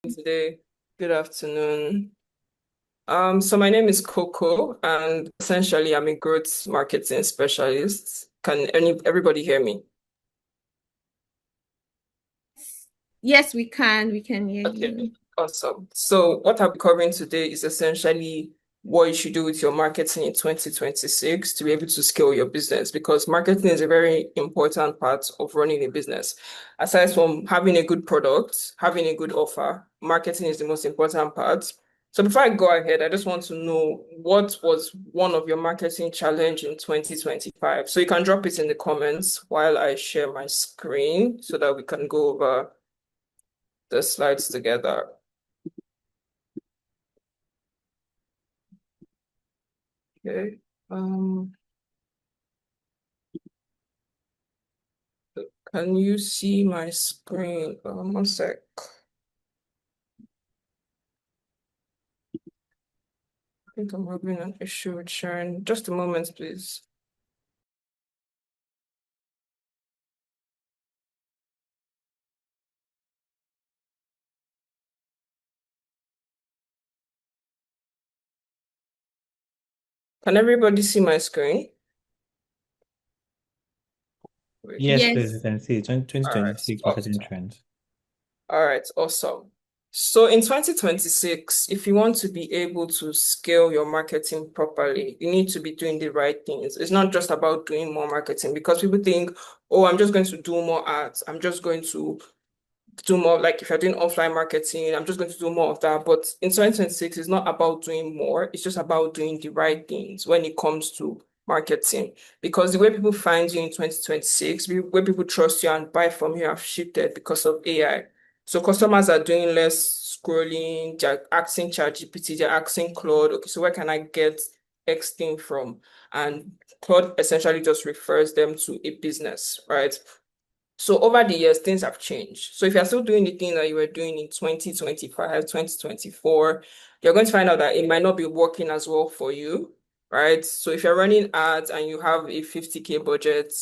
Today. Good afternoon. So my name is Coco, and essentially I'm a growth marketing specialist. Can everybody hear me? Yes, we can. We can hear Okay, you. awesome. So what I'll be covering today is essentially what you should do with your marketing in 2026 to be able to scale your business because marketing is a very important part of running a business. Aside from having a good product, having a good offer, marketing is the most important part. So before I go ahead, I just want to know what was one of your marketing challenge in 2025. So you can drop it in the comments while I share my screen so that we can go over the slides together. Okay. Um, can you see my screen? One sec. I think I'm having an issue with sharing. Just a moment, please. Can everybody see my screen? Wait. Yes, please, you Yes. can see All right. 2026 marketing Awesome. trends. All right. Awesome. So in 2026, if you want to be able to scale your marketing properly, you need to be doing the right things. It's not just about doing more marketing because people think, oh, I'm just going to do more ads. I'm just going to do more, like if you're doing offline marketing, I'm just going to do more of that. But in 2026, it's not about doing more, it's just about doing the right things when it comes to marketing. Because the way people find you in 2026, the way people trust you and buy from you have shifted because of AI. So customers are doing less scrolling, they're asking ChatGPT, they're asking Claude, okay, so where can I get X thing from? And Claude essentially just refers them to a business, right? So over the years, things have changed. So if you're still doing the thing that you were doing in 2025, 2024, you're going to find out that it might not be working as well for you, right? So if you're running ads and you have a 50K budget,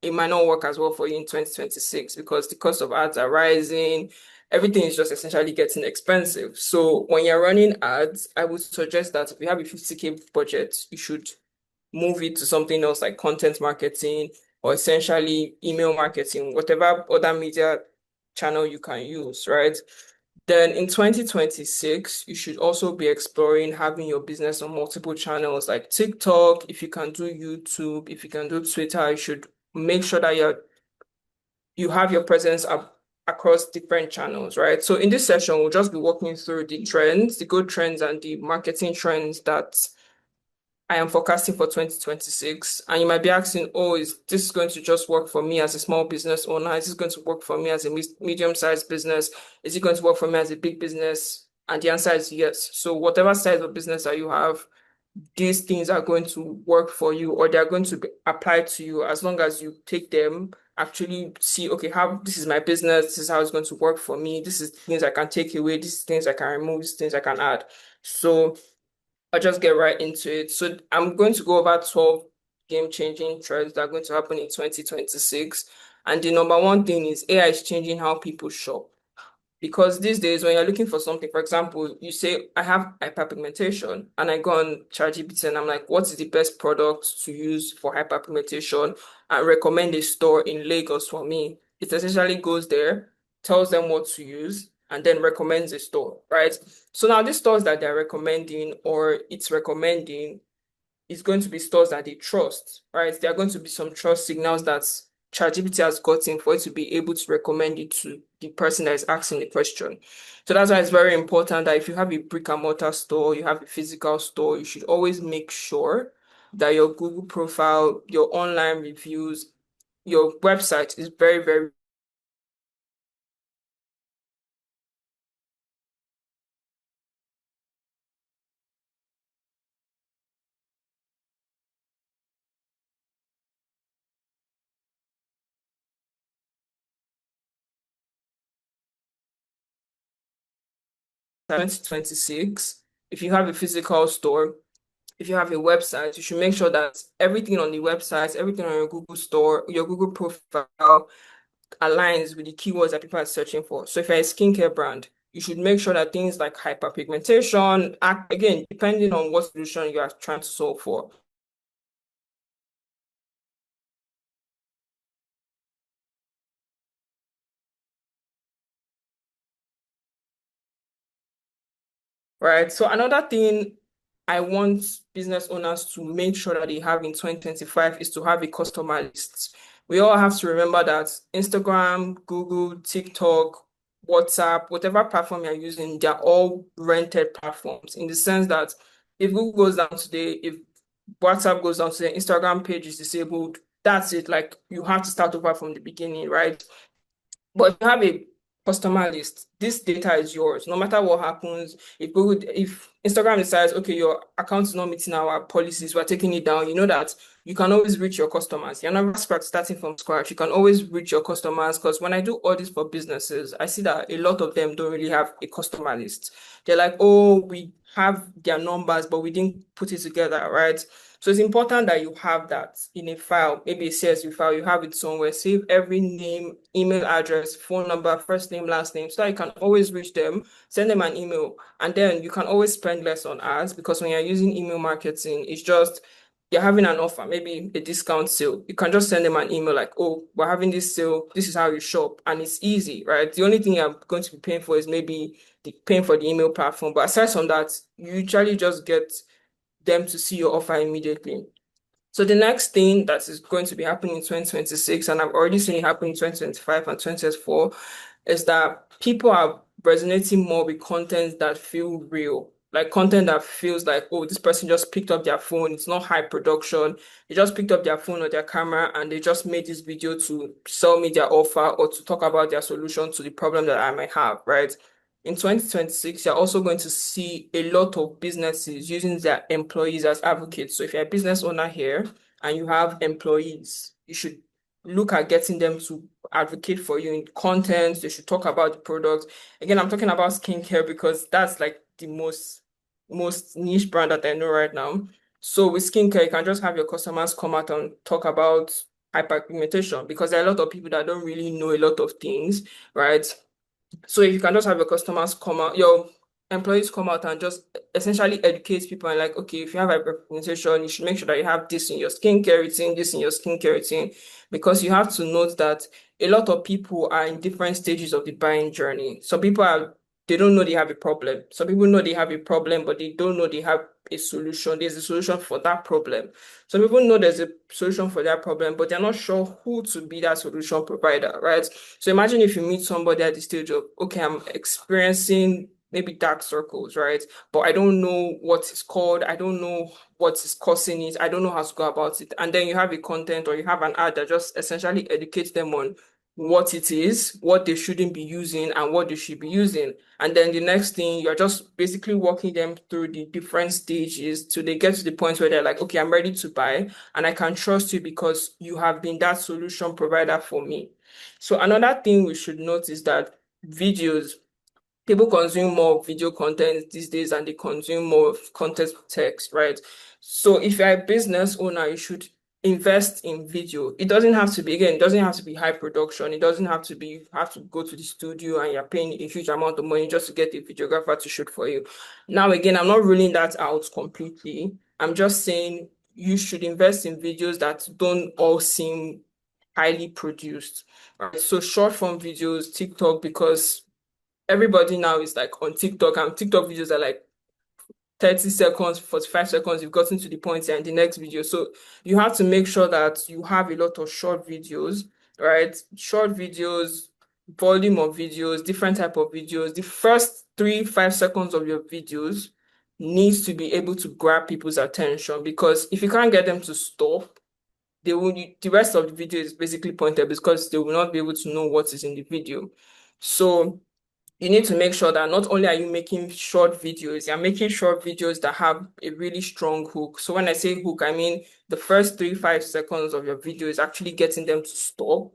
it might not work as well for you in 2026 because the cost of ads are rising. Everything is just essentially getting expensive. So when you're running ads, I would suggest that if you have a 50K budget, you should move it to something else like content marketing or essentially email marketing, whatever other media channel you can use, right? Then in 2026, you should also be exploring having your business on multiple channels like TikTok. If you can do YouTube, if you can do Twitter, you should make sure that you have your presence up across different channels, right? So in this session, we'll just be walking through the trends, the good trends and the marketing trends that I am forecasting for 2026. And you might be asking, oh, is this going to just work for me as a small business owner? Is this going to work for me as a medium-sized business? Is it going to work for me as a big business? And the answer is yes. So whatever size of business that you have, these things are going to work for you or they're going to be applied to you as long as you take them, actually see, okay, how this is my business, this is how it's going to work for me, this is things I can take away, these things I can remove, these things I can add. So I'll just get right into it. So I'm going to go over 12 game-changing trends that are going to happen in 2026. And the number one thing is AI is changing how people shop. Because these days, when you're looking for something, for example, you say, I have hyperpigmentation, and I go on ChatGPT and I'm like, what is the best product to use for hyperpigmentation? And recommend a store in Lagos for me. It essentially goes there, tells them what to use, and then recommends a store, right? So now these stores that they're recommending or it's recommending is going to be stores that they trust, right? There are going to be some trust signals that ChatGPT has gotten for it to be able to recommend it to the person that is asking the question. So that's why it's very important that if you have a brick and mortar store, you have a physical store, you should always make sure that your Google profile, your online reviews, your website is very, very 2026. If you have a physical store, if you have a website, you should make sure that everything on the website, everything on your Google store, your Google profile aligns with the keywords that people are searching for. So if you're a skincare brand, you should make sure that things like hyperpigmentation, again, depending on what solution you are trying to solve for. Right. So another thing I want business owners to make sure that they have in 2025 is to have a customer list. We all have to remember that Instagram, Google, TikTok, WhatsApp, whatever platform you're using, they're all rented platforms in the sense that if Google goes down today, if WhatsApp goes down today, Instagram page is disabled, that's it. Like you have to start over from the beginning, right? But if you have a customer list, this data is yours. No matter what happens, if Instagram decides, okay, your account is not meeting our policies, we're taking it down, you know that you can always reach your customers. You're not starting from scratch. You can always reach your customers because when I do audits for businesses, I see that a lot of them don't really have a customer list. They're like, oh, we have their numbers, but we didn't put it together, right? So it's important that you have that in a file, maybe a CSV file, you have it somewhere, save every name, email address, phone number, first name, last name, so that you can always reach them, send them an email, and then you can always spend less on ads because when you're using email marketing, it's just you're having an offer, maybe a discount sale. You can just send them an email like, oh, we're having this sale, this is how you shop, and it's easy, right? The only thing you're going to be paying for is maybe the paying for the email platform. But aside from that, you usually just get them to see your offer immediately. So the next thing that is going to be happening in 2026, and I've already seen it happen in 2025 and 2024, is that people are resonating more with content that feel real. Like content that feels like, oh, this person just picked up their phone. It's not high production. They just picked up their phone or their camera and they just made this video to sell me their offer or to talk about their solution to the problem that I might have, right? In 2026, you're also going to see a lot of businesses using their employees as advocates. So if you're a business owner here and you have employees, you should look at getting them to advocate for you in content. They should talk about the product. Again, I'm talking about skincare because that's like the most niche brand that I know right now. So with skincare, you can just have your customers come out and talk about hyperpigmentation because there are a lot of people that don't really know a lot of things, right? So if you can just have your customers come out, your employees come out and just essentially educate people and like, okay, if you have hyperpigmentation, you should make sure that you have this in your skincare routine, this in your skincare routine, because you have to note that a lot of people are in different stages of the buying journey. Some people they don't know they have a problem. Some people know they have a problem, but they don't know they have a solution. There's a solution for that problem. Some people know there's a solution for that problem, but they're not sure who to be that solution provider, right? So imagine if you meet somebody at the stage of, okay, I'm experiencing maybe dark circles, right? But I don't know what it's called. I don't know what is causing it. I don't know how to go about it. And then you have a content or you have an ad that just essentially educates them on what it is, what they shouldn't be using, and what they should be using. And then the next thing, you're just basically walking them through the different stages till they get to the point where they're like, okay, I'm ready to buy, and I can trust you because you have been that solution provider for me. So another thing we should note is that videos, people consume more video content these days and they consume more of content text, right? So if you're a business owner, you should invest in video. It doesn't have to be, again, it doesn't have to be high production. It doesn't have to be, you have to go to the studio and you're paying a huge amount of money just to get a videographer to shoot for you. Now, again, I'm not ruling that out completely. I'm just saying you should invest in videos that don't all seem highly produced. Right? So short form videos, TikTok, because everybody now is like on TikTok and TikTok videos are like 30 seconds, 45 seconds, you've gotten to the point and the next video. So you have to make sure that you have a lot of short videos, right? Short videos, volume of videos, different type of videos. The first 3, 5 seconds of your videos needs to be able to grab people's attention because if you can't get them to stop, the rest of the video is basically pointed because they will not be able to know what is in the video. So you need to make sure that not only are you making short videos, you're making short videos that have a really strong hook. So when I say hook, I mean the first 3, 5 seconds of your video is actually getting them to stop,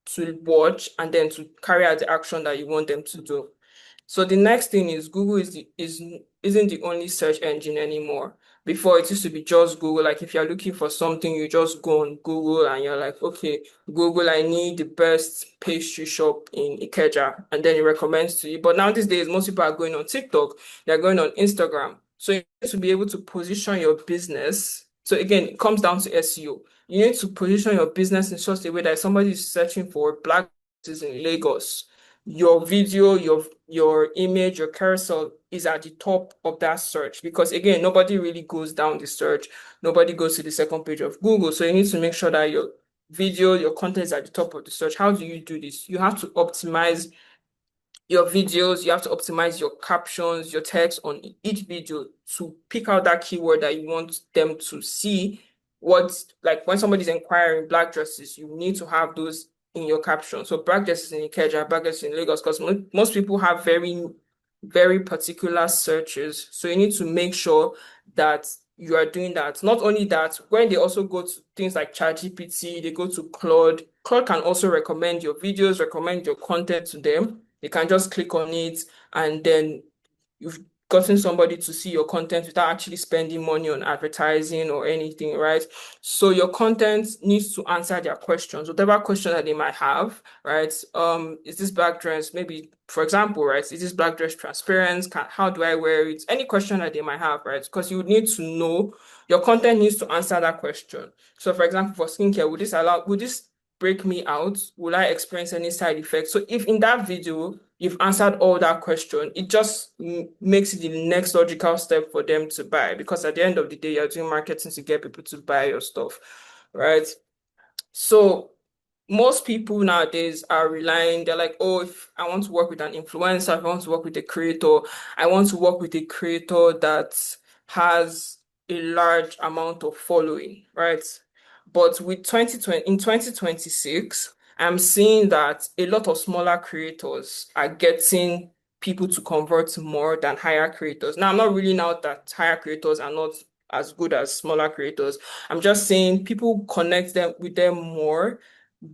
to watch, and then to carry out the action that you want them to do. So the next thing is Google isn't the only search engine anymore. Before it used to be just Google. Like if you're looking for something, you just go on Google and you're like, okay, Google, I need the best pastry shop in Ikeja, and then it recommends to you. But now these days, most people are going on TikTok, they're going on Instagram. So you need to be able to position your business. So again, it comes down to SEO. You need to position your business in such a way that somebody is searching for black dresses in Lagos, your video, your image, your carousel is at the top of that search because again, nobody really goes down the search. Nobody goes to the second page of Google. So you need to make sure that your video, your content is at the top of the search. How do you do this? You have to optimize your videos, you have to optimize your captions, your text on each video to pick out that keyword that you want them to see. What, like when somebody's inquiring black dresses, you need to have those in your caption. So black dresses in Ikeja, black dresses in Lagos, because most people have very, very particular searches. So you need to make sure that you are doing that. Not only that, when they also go to things like ChatGPT, they go to Claude. Claude can also recommend your videos, recommend your content to them. They can just click on it and then you've gotten somebody to see your content without actually spending money on advertising or anything, right? So your content needs to answer their questions, whatever question that they might have, right? Is this black dress, maybe, for example, right? Is this black dress transparent? How do I wear it? Any question that they might have, right? Because you need to know your content needs to answer that question. So, for example, for skincare, would this break me out? Will I experience any side effects? So if in that video you've answered all that question, it just makes it the next logical step for them to buy because at the end of the day, you're doing marketing to get people to buy your stuff, right? So most people nowadays are relying, they're like, oh, if I want to work with an influencer, if I want to work with a creator, I want to work with a creator that has a large amount of following, right? But with 2020, in 2026, I'm seeing that a lot of smaller creators are getting people to convert more than higher creators. Now, I'm not ruling out that higher creators are not as good as smaller creators. I'm just saying people connect them with them more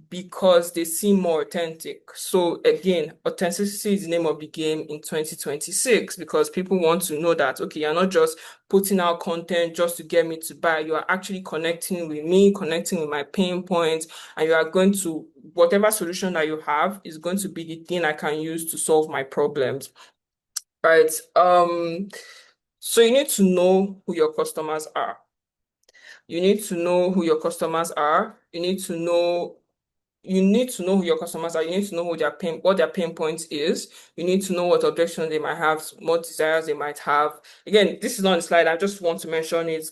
because they seem more authentic. So again, authenticity is the name of the game in 2026 because people want to know that, okay, you're not just putting out content just to get me to buy. You are actually connecting with me, connecting with my pain points, and you are going to, whatever solution that you have is going to be the thing I can use to solve my problems, right? So you need to know who your customers are. You need to know who your customers are. You need to know who your customers are. You need to know what their pain points is. You need to know what objections they might have, what desires they might have. Again, this is not a slide. I just want to mention it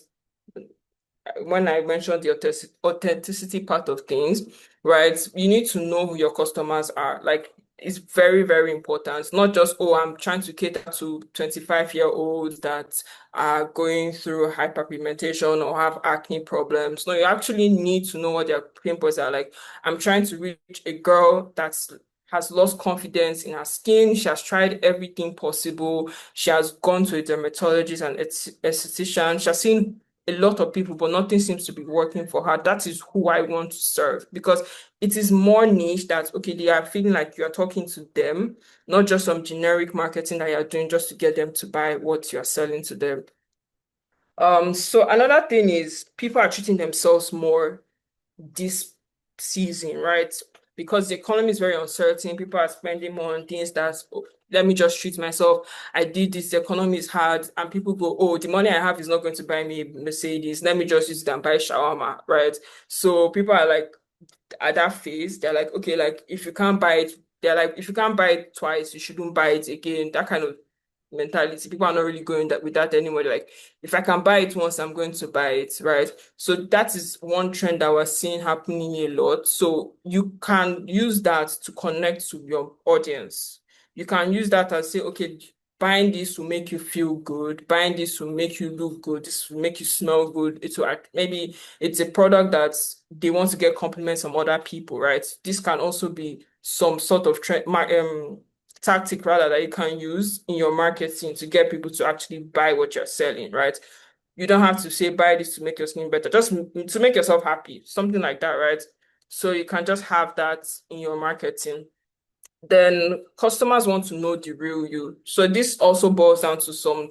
when I mentioned the authenticity part of things, right? You need to know who your customers are. Like it's very, very important. Not just, oh, I'm trying to cater to 25-year-olds that are going through hyperpigmentation or have acne problems. No, you actually need to know what their pain points are. Like, I'm trying to reach a girl that's has lost confidence in her skin. She has tried everything possible. She has gone to a dermatologist and esthetician. She has seen a lot of people, but nothing seems to be working for her. That is who I want to serve because it is more niche that, okay, they are feeling like you're talking to them, not just some generic marketing that you're doing just to get them to buy what you're selling to them. So another thing is people are treating themselves more this season, right? Because the economy is very uncertain. People are spending more on things that, oh, let me just treat myself. I did this, the economy is hard, and people go, oh, the money I have is not going to buy me a Mercedes. Let me just use it and buy shawarma, right? So people are like, at that phase, they're like, okay, like if you can't buy it, they're like, if you can't buy it twice, you shouldn't buy it again. That kind of mentality. People are not really going that with that anymore. They're like, if I can buy it once, I'm going to buy it, right? So that is one trend that we're seeing happening a lot. So you can use that to connect to your audience. You can use that and say, okay, buying this will make you feel good. Buying this will make you look good. This will make you smell good. It will maybe it's a product that they want to get compliments from other people, right? This can also be some sort of tactic rather that you can use in your marketing to get people to actually buy what you're selling, right? You don't have to say buy this to make your skin better, just to make yourself happy, something like that, right? So you can just have that in your marketing. Then customers want to know the real you. So this also boils down to some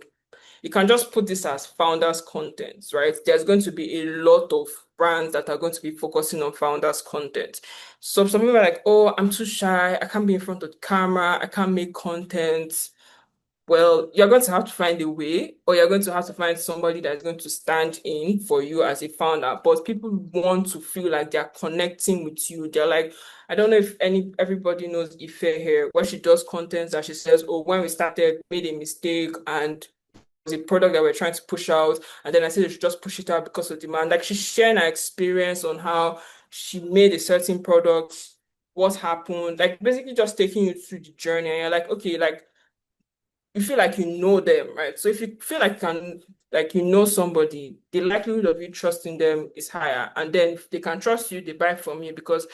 you can just put this as founders content, right? There's going to be a lot of brands that are going to be focusing on founders content. So some people are like, oh, I'm too shy. I can't be in front of the camera. I can't make content. Well, you're going to have to find a way, or you're going to have to find somebody that's going to stand in for you as a founder. But people want to feel like they're connecting with you. They're like, I don't know if everybody knows Ife here, where she does content that she says, oh, when we started, made a mistake and it was a product that we're trying to push out, and then I said we should just push it out because of demand. Like she's sharing her experience on how she made a certain product, what happened, like basically just taking you through the journey. And you're like, okay, like you feel like you know them, right? So if you feel like you know somebody, the likelihood of you trusting them is higher. And then if they can trust you, they buy from you because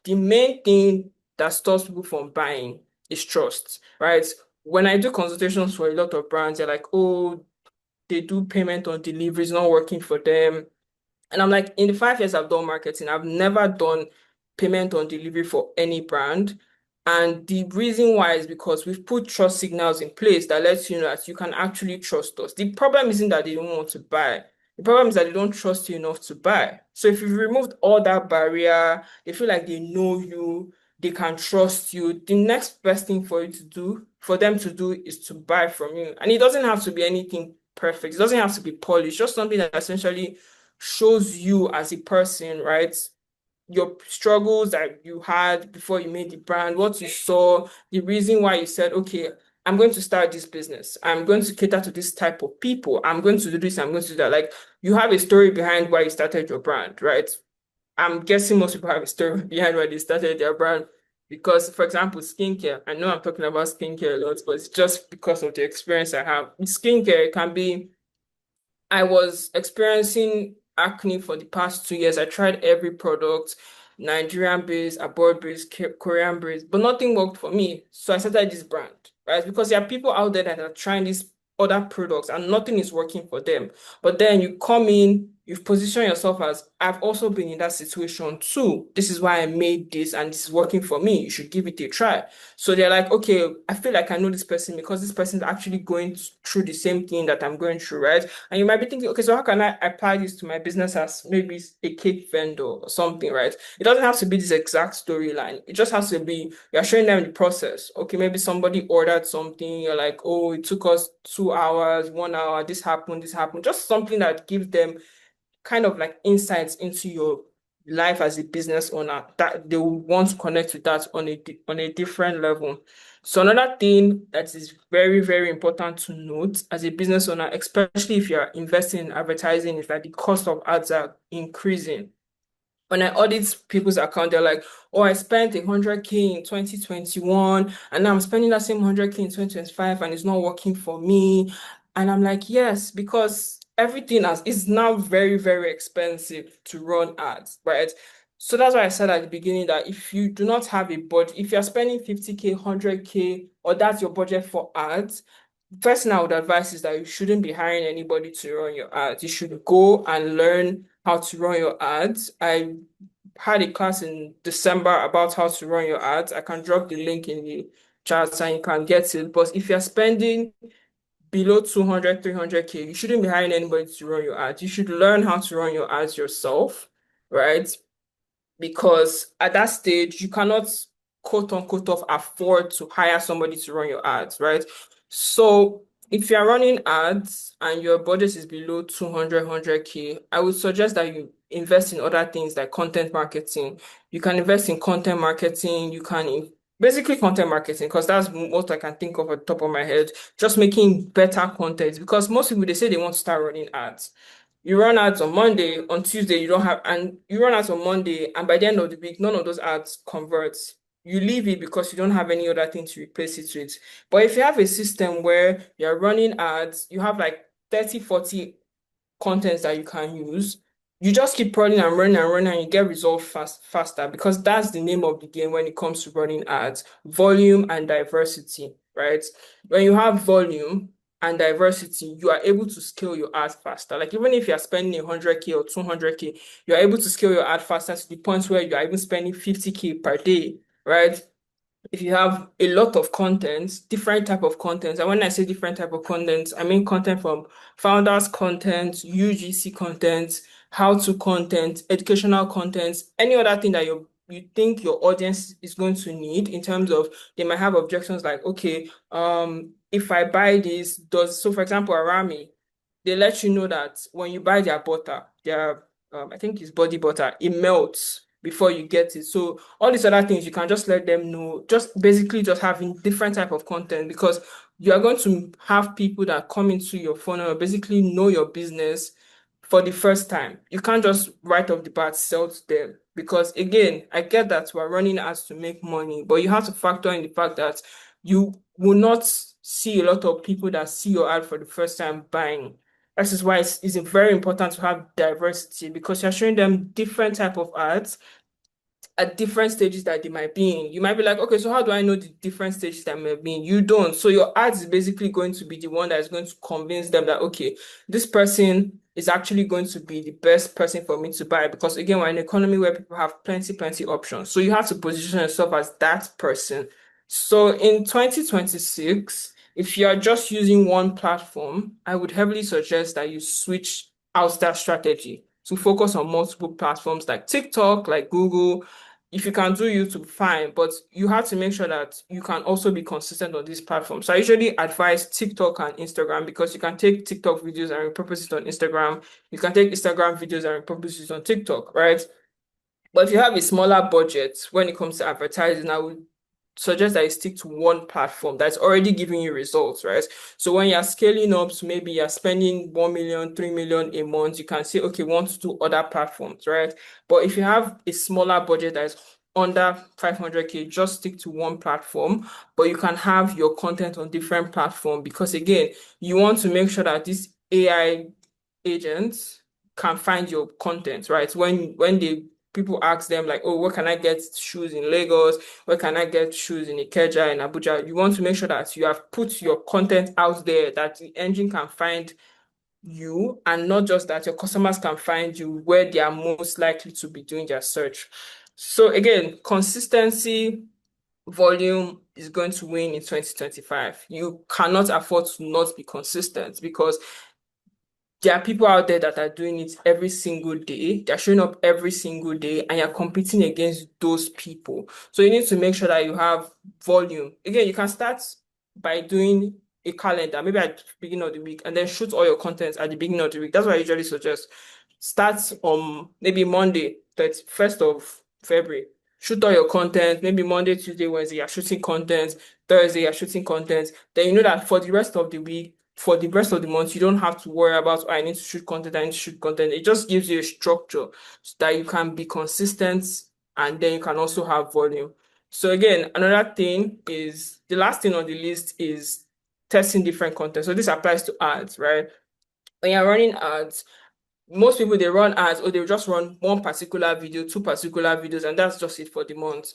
the main thing that stops people from buying is trust, right? When I do consultations for a lot of brands, they're like, oh, they do payment on delivery, it's not working for them. And I'm like, in the 5 years I've done marketing, I've never done payment on delivery for any brand. And the reason why is because we've put trust signals in place that lets you know that you can actually trust us. The problem isn't that they don't want to buy. The problem is that they don't trust you enough to buy. So if you've removed all that barrier, they feel like they know you, they can trust you. The next best thing for you to do, for them to do, is to buy from you. And it doesn't have to be anything perfect. It doesn't have to be polished. Just something that essentially shows you as a person, right? Your struggles that you had before you made the brand, what you saw, the reason why you said, okay, I'm going to start this business. I'm going to cater to this type of people. I'm going to do this. I'm going to do that. Like you have a story behind why you started your brand, right? I'm guessing most people have a story behind why they started their brand. Because, for example, skincare, I know I'm talking about skincare a lot, but it's just because of the experience I have. With skincare, it can be I was experiencing acne for the past 2 years. I tried every product, Nigerian based, abroad based, Korean based, but nothing worked for me. So I started this brand, right? Because there are people out there that are trying these other products and nothing is working for them. But then you come in, you've positioned yourself as, I've also been in that situation too. This is why I made this and this is working for me. You should give it a try. So they're like, okay, I feel like I know this person because this person is actually going through the same thing that I'm going through, right? And you might be thinking, okay, so how can I apply this to my business as maybe a cake vendor or something, right? It doesn't have to be this exact storyline. It just has to be, you're showing them the process. Okay, maybe somebody ordered something, you're like, oh, it took us 2 hours, 1 hour, this happened, this happened. Just something that gives them kind of like insights into your life as a business owner that they will want to connect with that on a different level. So another thing that is very, very important to note as a business owner, especially if you're investing in advertising, is that the cost of ads are increasing. When I audit people's account, they're like, oh, I spent 100K in 2021, and now I'm spending that same 100K in 2025, and it's not working for me. And I'm like, yes, because everything is now very, very expensive to run ads, right? So that's why I said at the beginning that if you do not have a budget, if you're spending 50K, 100K, or that's your budget for ads, first thing I would advise is that you shouldn't be hiring anybody to run your ads. You should go and learn how to run your ads. I had a class in December about how to run your ads. I can drop the link in the chat and you can get it. But if you're spending below 200, 300K, you shouldn't be hiring anybody to run your ads. You should learn how to run your ads yourself, right? Because at that stage, you cannot quote unquote of afford to hire somebody to run your ads, right? So if you're running ads and your budget is below 200, 100K, I would suggest that you invest in other things like content marketing. You can invest in content marketing. You can basically content marketing because that's what I can think of at the top of my head. Just making better content because most people they say they want to start running ads. You run ads on Monday, on Tuesday, you don't have, and you run ads on Monday, and by the end of the week, none of those ads converts. You leave it because you don't have any other thing to replace it with. But if you have a system where you're running ads, you have like 30, 40 contents that you can use, you just keep running and running and running, and you get results faster because that's the name of the game when it comes to running ads, volume and diversity, right? When you have volume, and diversity, you are able to scale your ad faster. Like even if you're spending 100K or 200K, you're able to scale your ad faster to the point where you are even spending 50K per day, right? if you have a lot of content, different type of content, and when I say different type of content, I mean content from founders content, UGC content, how-to content, educational content, any other thing that you think your audience is going to need in terms of they might have objections like, okay, if I buy this, does so for example, Arami, they let you know that when you buy their butter, their I think it's body butter, it melts before you get it. So all these other things you can just let them know, just basically just having different type of content because you are going to have people that come into your funnel or basically know your business for the first time. You can't just right off the bat sell to them because again, I get that we're running ads to make money, but you have to factor in the fact that you will not see a lot of people that see your ad for the first time buying. That is why it's very important to have diversity because you're showing them different type of ads at different stages that they might be in. You might be like, okay, so how do I know the different stages that might be in? You don't. So your ads is basically going to be the one that is going to convince them that, okay, this person is actually going to be the best person for me to buy. Because again, we're in an economy where people have plenty options. So you have to position yourself as that person. So in 2026, if you are just using one platform, I would heavily suggest that you switch out that strategy to focus on multiple platforms like TikTok, like Google, if you can do YouTube, fine, but you have to make sure that you can also be consistent on these platforms. So I usually advise TikTok and Instagram because you can take TikTok videos and repurpose it on Instagram. You can take Instagram videos and repurpose it on TikTok, right? But if you have a smaller budget when it comes to advertising, I would suggest that you stick to one platform that's already giving you results, right? So when you're scaling up, so maybe you're spending 1 million, 3 million a month, you can say, okay, want to do other platforms, right? But if you have a smaller budget that is under 500K, just stick to one platform, but you can have your content on different platforms because again, you want to make sure that this AI agents can find your content, right? When they people ask them like, oh, where can I get shoes in Lagos? Where can I get shoes in Ikeja, in Abuja? You want to make sure that you have put your content out there that the engine can find you and not just that your customers can find you where they are most likely to be doing their search. So again, consistency, volume is going to win in 2025. You cannot afford to not be consistent because there are people out there that are doing it every single day. They're showing up every single day, and you're competing against those people. So you need to make sure that you have volume. Again, you can start by doing a calendar, maybe at the beginning of the week, and then shoot all your content at the beginning of the week. That's what I usually suggest. Start on maybe Monday, 31st of February. Shoot all your content. Maybe Monday, Tuesday, Wednesday, you're shooting content. Thursday, you're shooting content. Then you know that for the rest of the week, for the rest of the month, you don't have to worry about, oh, I need to shoot content, I need to shoot content. It just gives you a structure so that you can be consistent and then you can also have volume. So again, another thing is the last thing on the list is testing different content. So this applies to ads, right? When you're running ads, most people they run ads or they just run one particular video, two particular videos, and that's just it for the month.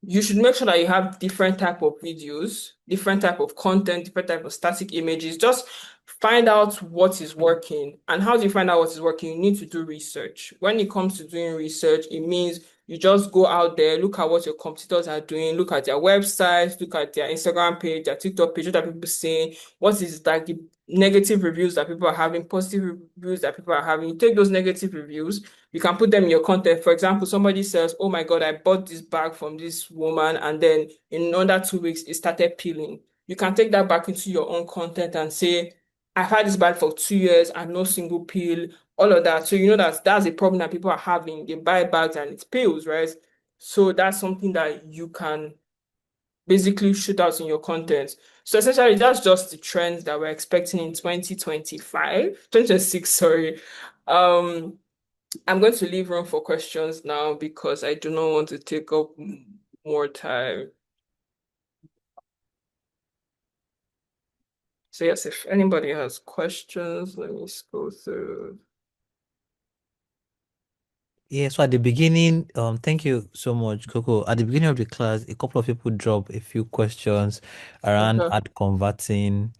You should make sure that you have different type of videos, different type of content, different type of static images. Just find out what is working. And how do you find out what is working? You need to do research. When it comes to doing research, it means you just go out there, look at what your competitors are doing, look at their websites, look at their Instagram page, their TikTok page, what are people saying, what is like the negative reviews that people are having, positive reviews that people are having. You take those negative reviews, you can put them in your content. For example, somebody says, oh my God, I bought this bag from this woman, and then in under 2 weeks, it started peeling. You can take that back into your own content and say, I've had this bag for 2 years and no single peel, all of that. So you know that that's a problem that people are having. They buy bags and it peels, right? So that's something that you can basically shoot out in your content. So essentially, that's just the trends that we're expecting in 2025, 2026, sorry. Um, I'm going to leave room for questions now because I do not want to take up more time. So yes, if anybody has questions, let me go through. Yeah, so at the beginning, thank you so much, Coco. At the beginning of the class, a couple of people dropped a few questions around Okay, ad converting,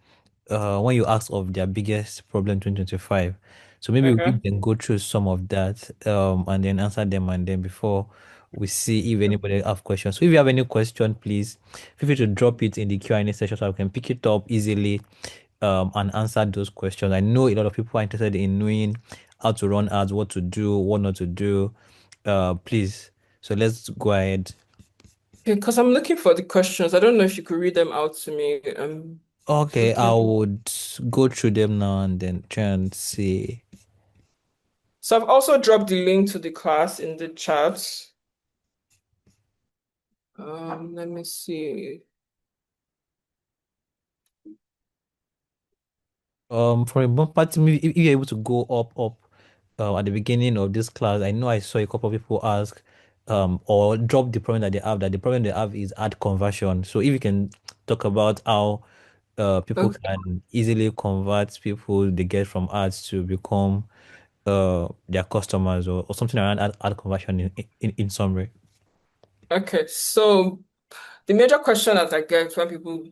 when you ask of their biggest problem 2025. So maybe we okay. can go through some of that, and then answer them and then before we see if anybody have questions. So if you have any question, please feel free to drop it in the Q&A session so I can pick it up easily and answer those questions. I know a lot of people are interested in knowing how to run ads, what to do, what not to do. Please. So let's go ahead. Because I'm looking for the questions. I don't know if you could read them out to me. Okay, I Looking. would go through them now and then try and see. So I've also dropped the link to the class in the chat. Let me see. For a bumper team, if you're able to go up, at the beginning of this class, I know I saw a couple of people ask, or drop the problem that they have, that the problem they have is ad conversion. So if you can talk about how, people Okay. can easily convert people they get from ads to become, their customers or something around ad conversion in summary. Okay. So the major question that I get when people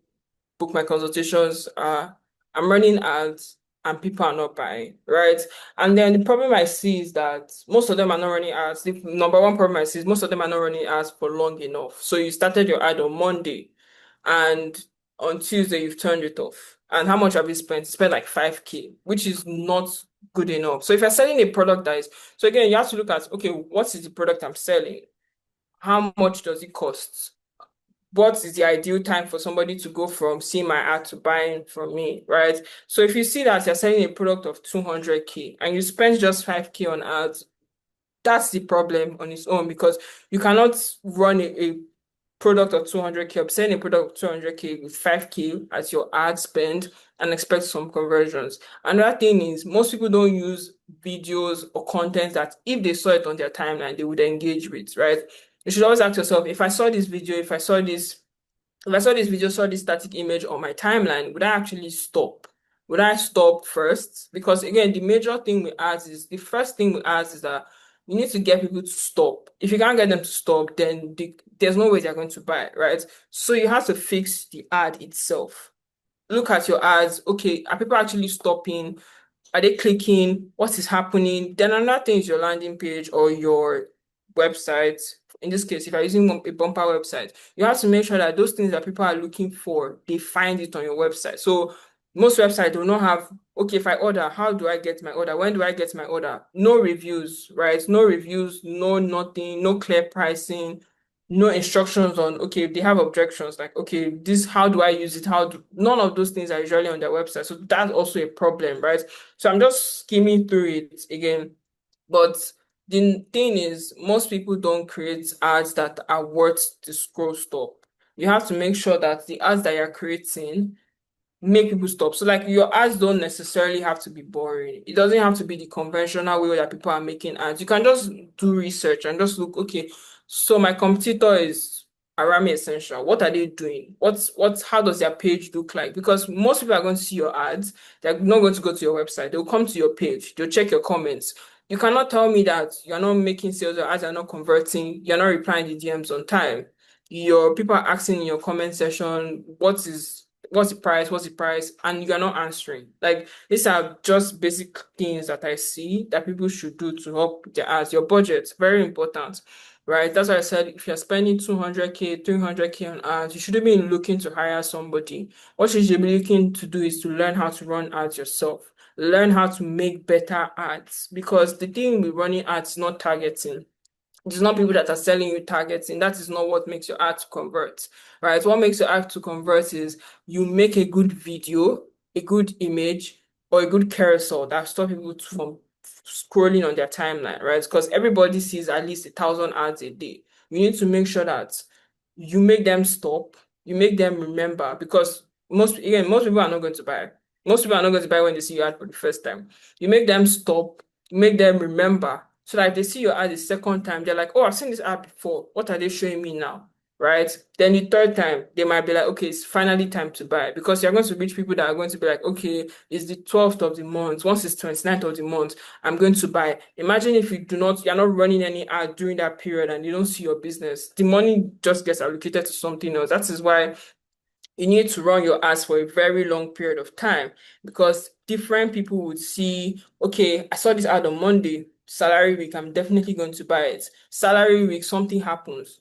book my consultations are I'm running ads and people are not buying, right? And then the problem I see is that most of them are not running ads. The number one problem I see is most of them are not running ads for long enough. So you started your ad on Monday and on Tuesday you've turned it off. And how much have you spent? You spent like 5K, which is not good enough. So if you're selling a product that is, so again, you have to look at, okay, what is the product I'm selling? How much does it cost? What is the ideal time for somebody to go from seeing my ad to buying from me, right? So if you see that you're selling a product of 200K and you spend just 5K on ads, that's the problem on its own because you cannot run a product of 200K, or selling a product of 200K with 5K as your ad spend and expect some conversions. Another thing is most people don't use videos or content that if they saw it on their timeline, they would engage with, right? You should always ask yourself, if I saw this video, if I saw this video, saw this static image on my timeline, would I actually stop? Would I stop first? Because again, the major thing we ask is the first thing we ask is that you need to get people to stop. If you can't get them to stop, then there's no way they're going to buy, right? So you have to fix the ad itself. Look at your ads. Okay, are people actually stopping? Are they clicking? What is happening? Then another thing is your landing page or your website. In this case, if you're using a bumper website, you have to make sure that those things that people are looking for, they find it on your website. So most websites do not have, okay, if I order, how do I get my order? When do I get my order? No reviews, right? No reviews, no nothing, no clear pricing, no instructions on, okay, if they have objections, like, okay, this, how do I use it? None of those things are usually on their website. So that's also a problem, right? So I'm just skimming through it again. But the thing is, most people don't create ads that are worth the scroll stop. You have to make sure that the ads that you're creating make people stop. So like your ads don't necessarily have to be boring. It doesn't have to be the conventional way that people are making ads. You can just do research and just look, okay, so my competitor is Arami Essential. What are they doing? How does their page look like? Because most people are going to see your ads. They're not going to go to your website. They'll come to your page. They'll check your comments. You cannot tell me that you're not making sales, your ads are not converting, you're not replying the DMs on time. Your people are asking in your comment section, what's the price? And you're not answering. Like these are just basic things that I see that people should do to help their ads. Your budget, very important, right? That's why I said if you're spending 200K, 300K on ads, you shouldn't be looking to hire somebody. What you should be looking to do is to learn how to run ads yourself. Learn how to make better ads because the thing with running ads is not targeting. It's not people that are selling you targeting. That is not what makes your ad to convert, right? What makes your ad to convert is you make a good video, a good image, or a good carousel that stop people from scrolling on their timeline, right? Because everybody sees at least 1,000 ads a day. You need to make sure that you make them stop, you make them remember, because most people are not going to buy. Most people are not going to buy when they see your ad for the first time. You make them stop, you make them remember so that if they see your ad the second time, they're like, oh, I've seen this ad before. What are they showing me now? Right? Then the third time, they might be like, okay, it's finally time to buy because you're going to reach people that are going to be like, okay, it's the 12th of the month. Once it's 29th of the month, I'm going to buy. Imagine if you're not running any ad during that period and you don't see your business. The money just gets allocated to something else. That is why you need to run your ads for a very long period of time because different people would see, okay, I saw this ad on Monday. salary week, I'm definitely going to buy it. Salary week, something happens,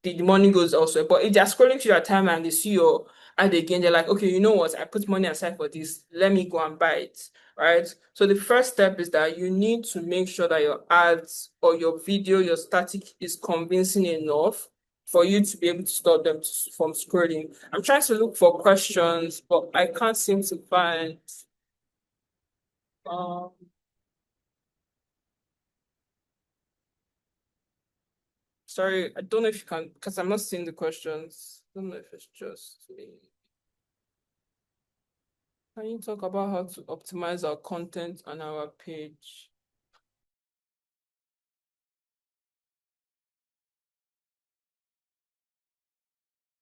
the money goes elsewhere. But if they're scrolling through your time and they see your ad again, they're like, okay, you know what? I put money aside for this. Let me go and buy it. Right. So the first step is that you need to make sure that your ads or your video, your static is convincing enough for you to be able to stop them from scrolling. I'm trying to look for questions, but I can't seem to find. Um, sorry, I don't know if you can, because I'm not seeing the questions. I don't know if it's just me. Can you talk about how to optimize our content on our page?